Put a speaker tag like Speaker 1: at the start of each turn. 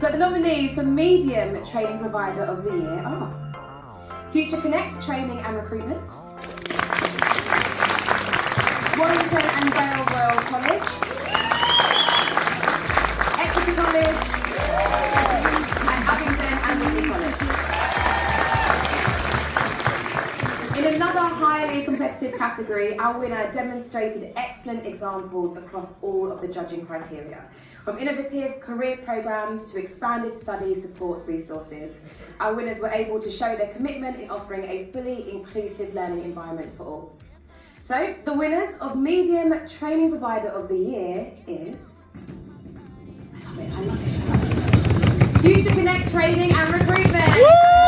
Speaker 1: So the nominees for Medium Training Provider of the Year are Future Connect Training and Recruitment, Warrington and Vale Royal College, Exeter College, and Abingdon and Whitley College. In another highly competitive category, our winner demonstrated excellent examples across all of the judging criteria. From innovative career programmes to expanded study support resources, our winners were able to show their commitment in offering a fully inclusive learning environment for all. So, the winners of Medium Training Provider of the Year is... I love it. Future Connect Training and Recruitment! Woo!